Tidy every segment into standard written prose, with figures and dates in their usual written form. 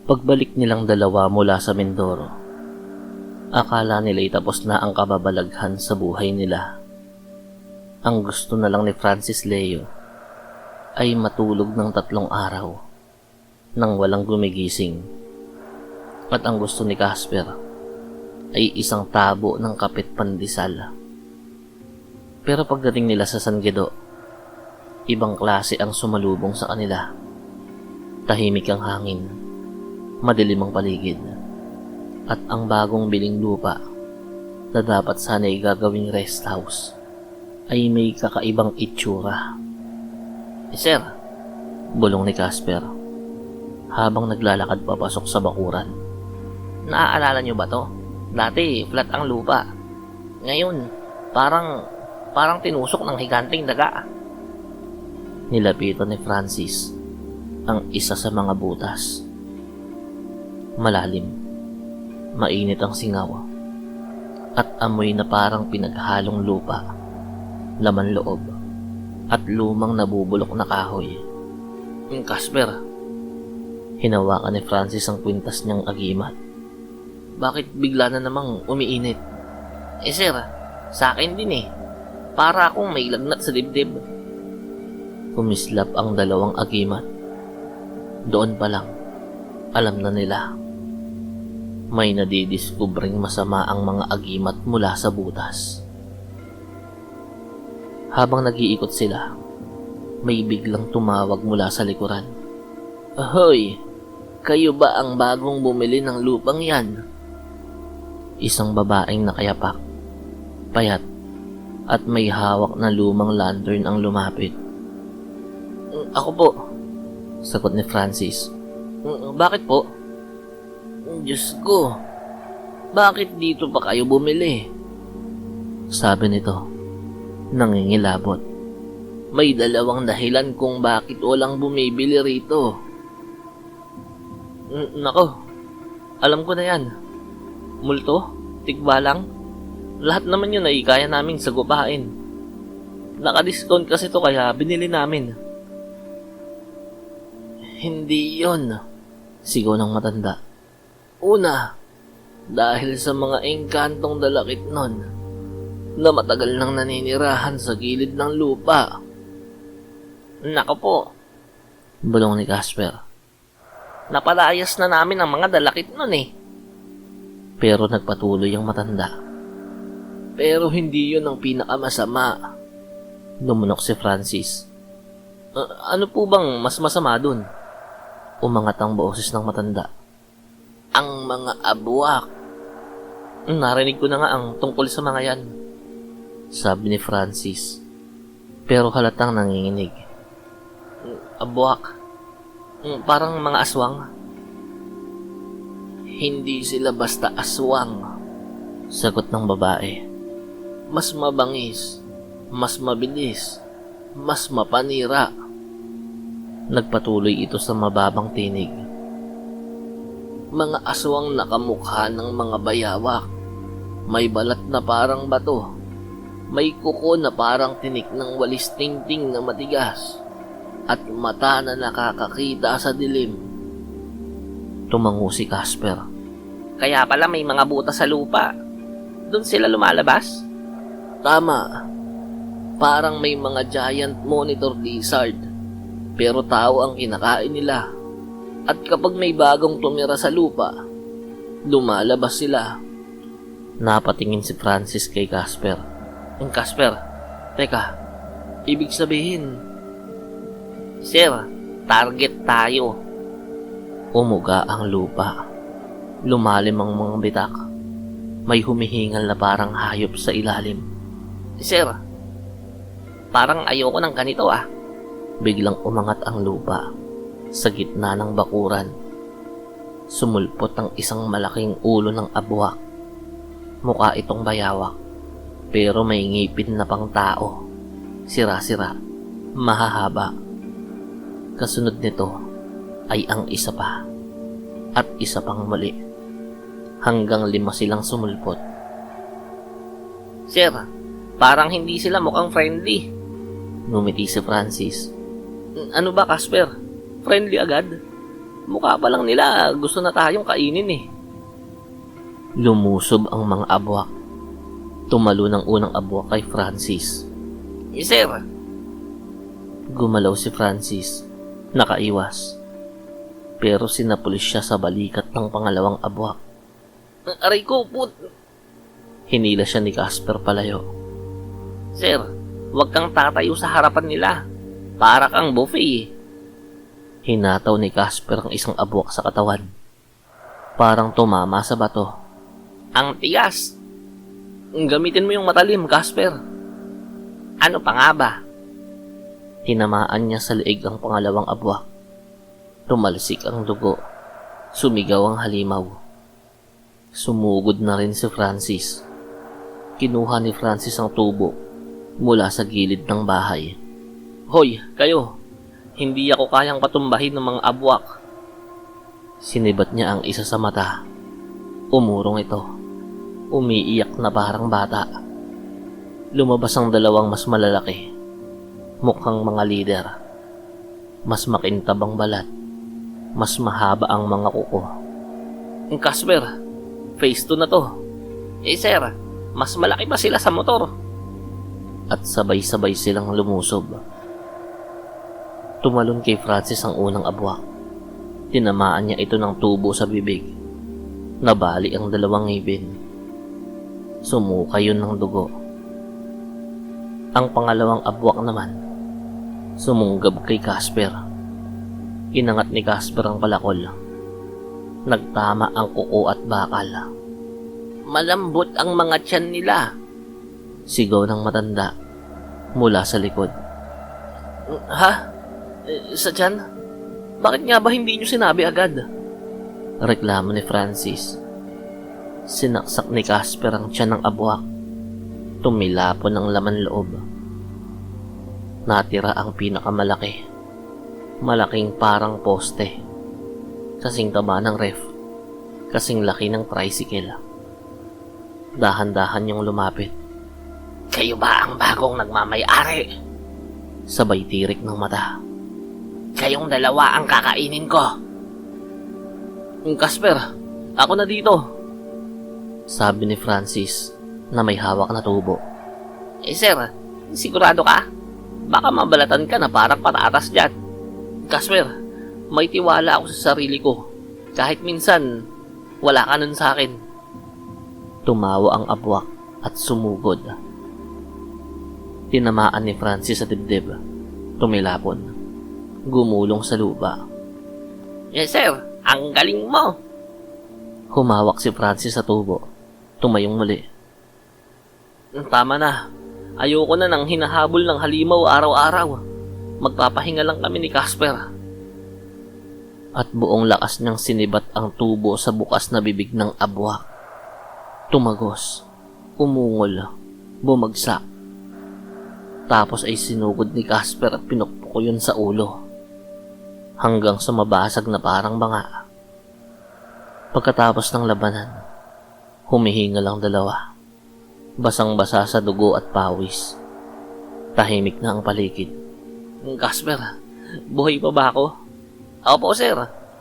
Pagbalik nilang dalawa mula sa Mindoro, akala nila'y tapos na ang kababalaghan sa buhay nila. Ang gusto na lang ni Francis Leo ay matulog ng 3 araw nang walang gumigising. At ang gusto ni Casper ay isang tabo ng kapit pandesal. Pero pagdating nila sa San Guido, ibang klase ang sumalubong sa kanila. Tahimik ang hangin, madilim ang paligid, at ang bagong biling lupa na dapat sana'y gagawing rest house ay may kakaibang itsura. Sir, bulong ni Casper habang naglalakad papasok sa bakuran. Naaalala niyo ba to? Dati flat ang lupa. Ngayon, parang tinusok ng higanting daga. Nilapitan ni Francis ang isa sa mga butas. Malalim, mainit ang singaw, at amoy na parang pinaghalong lupa, laman loob, at lumang nabubulok na kahoy. Casper, hinawakan ni Francis ang kwintas niyang agimat. Bakit bigla na namang umiinit? Sir, sa akin din eh. Para akong may lagnat sa dibdib. Kumislap ang dalawang agimat. Doon pa lang, alam na nila. May nadidiskubreng masama ang mga agimat mula sa butas. Habang nag-iikot sila, may biglang tumawag mula sa likuran. Ahoy! Kayo ba ang bagong bumili ng lupang yan? Isang babaeng nakayapak, payat, at may hawak na lumang lantern ang lumapit. Ako po, sagot ni Francis. Bakit po? Diyos ko, bakit dito pa kayo bumili? Sabi nito, nangingilabot. May 2 dahilan kung bakit walang bumibili rito. Nako, alam ko na yan. Multo, tigbalang, lahat naman yun ay kaya naming sagupain. Naka-discount kasi to kaya binili namin. Hindi yon, sigaw ng matanda. Una, dahil sa mga engkantong dalakit nun na matagal nang naninirahan sa gilid ng lupa. Nako po, bulong ni Casper. Napalayas na namin ang mga dalakit nun eh. Pero nagpatuloy ang matanda. Pero hindi yun ang pinakamasama. Lumunok si Francis. Ano po bang mas masama dun? Umangat ang boses ng matanda. Ang mga abuwak. Narinig ko na nga ang tungkol sa mga yan, sabi ni Francis. Pero halatang nanginginig. Abuwak? Parang mga aswang. Hindi sila basta aswang, sagot ng babae. Mas mabangis, mas mabilis, mas mapanira. Nagpatuloy ito sa mababang tinig. Mga aswang nakamukha ng mga bayawak. May balat na parang bato. May kuko na parang tinik ng walis tingting na matigas. At mata na nakakakita sa dilim. Tumango si Casper. Kaya pala may mga butas sa lupa. Doon sila lumalabas? Tama. Parang may mga giant monitor lizard. Pero tao ang kinakain nila. At kapag may bagong tumira sa lupa, lumalabas sila. Napatingin si Francis kay Casper. Casper, teka, ibig sabihin, Sir, target tayo. Umuga ang lupa. Lumalim ang mga bitak. May humihingal na parang hayop sa ilalim. Sir, parang ayoko ng ganito ah. Biglang umangat ang lupa. Sa gitna ng bakuran, sumulpot ang isang malaking ulo ng abuwak. Mukha itong bayawak, pero may ngipin na pang tao. Sira-sira, mahahaba. Kasunod nito ay ang isa pa, at isa pang muli. Hanggang 5 silang sumulpot. Sir, parang hindi sila mukhang friendly. Ngumiti si Francis. Ano ba, Casper? Friendly agad? Mukha pa lang nila, gusto na tayong kainin eh. Lumusob ang mga abwak. Tumalo ng unang abwak kay Francis. Sir! Gumalaw si Francis. Nakaiwas. Pero sinapulis siya sa balikat ng pangalawang abwak. Aray ko, put! Hinila siya ni Casper palayo. Sir, huwag kang tatayo sa harapan nila. Para kang buffet. Hinataw ni Casper ang isang abwak sa katawan. Parang tumama sa bato. Ang tigas! Gamitin mo yung matalim, Casper. Ano pa nga ba? Tinamaan niya sa leeg ang pangalawang abwak. Tumalsik ang dugo. Sumigaw ang halimaw. Sumugod na rin si Francis. Kinuha ni Francis ang tubo mula sa gilid ng bahay. Hoy, kayo! Hindi ako kayang patumbahin ng mga abwak. Sinibat niya ang isa sa mata. Umurong ito. Umiiyak na parang bata. Lumabas ang dalawang mas malalaki. Mukhang mga lider. Mas makintab ang balat. Mas mahaba ang mga kuko. Casper, phase 2 na to. Sir, mas malaki pa sila sa motor. At sabay-sabay silang lumusob. Tumalon kay Francis ang unang abwak. Tinamaan niya ito ng tubo sa bibig. Nabali ang dalawang ngipin. Sumuka yun ng dugo. Ang pangalawang abwak naman, sumunggab kay Casper. Inangat ni Casper ang palakol. Nagtama ang kuko at bakal. Malambot ang mga tiyan nila. Sigaw ng matanda mula sa likod. Ha? Sa tiyan? Bakit nga ba hindi nyo sinabi agad? Reklamo ni Francis. Sinaksak ni Casper ang tiyan ng abwak. Tumilapon ang laman loob. Natira ang pinakamalaki. Malaking parang poste. Kasing taba ng ref. Kasing laki ng tricycle. Dahan-dahan yung lumapit. Kayo ba ang bagong nagmamay-ari? Sabay tirik ng mata. Kayong dalawa ang kakainin ko. Casper, ako na dito. Sabi ni Francis na may hawak na tubo. Sir, sigurado ka? Baka mabalatan ka na parang patatas dyan. Casper, may tiwala ako sa sarili ko. Kahit minsan, wala ka nun sa akin. Tumawa ang abwak at sumugod. Tinamaan ni Francis sa dibdib. Tumilapon. Gumulong sa lupa. Yes, sir. Ang galing mo. Humawak si Francis sa tubo. Tumayong muli. Tama na. Ayoko na nang hinahabol ng halimaw araw-araw. Magpapahinga lang kami ni Casper. At buong lakas niyang sinibat ang tubo sa bukas na bibig ng abwak. Tumagos. Umungol. Bumagsak. Tapos ay sinugod ni Casper at pinukpok yun sa ulo. Hanggang sa mabasag na parang banga. Pagkatapos ng labanan, humihinga lang dalawa. Basang-basa sa dugo at pawis. Tahimik na ang paligid. Casper, buhay pa ba ako? Opo sir,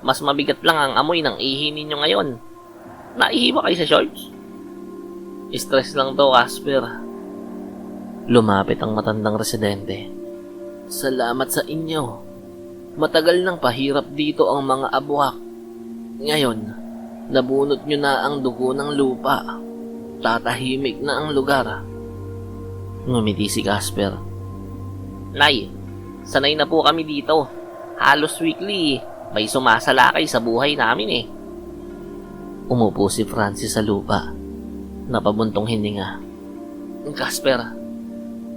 mas mabigat lang ang amoy ng ihi ninyo ngayon. Naihi ba kayo sa shorts? Stress lang to, Casper. Lumapit ang matandang residente. Salamat sa inyo. Matagal nang pahirap dito ang mga abwak. Ngayon, nabunot nyo na ang dugo ng lupa. Tatahimik na ang lugar. Ngumiti si Casper. Nay, sanay na po kami dito. Halos weekly, may sumasalakay sa buhay namin eh. Umupo si Francis sa lupa. Napabuntong hininga. Casper,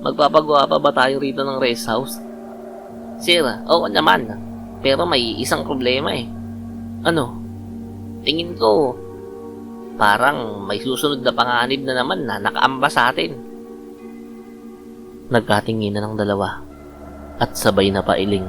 magpapagawa pa ba tayo rito ng rest house? Sir, oo naman. Pero may isang problema eh. Ano? Tingin ko, parang may susunod na panganib na naman na nakaamba sa atin. Nagkatinginan ng dalawa at sabay na pailing.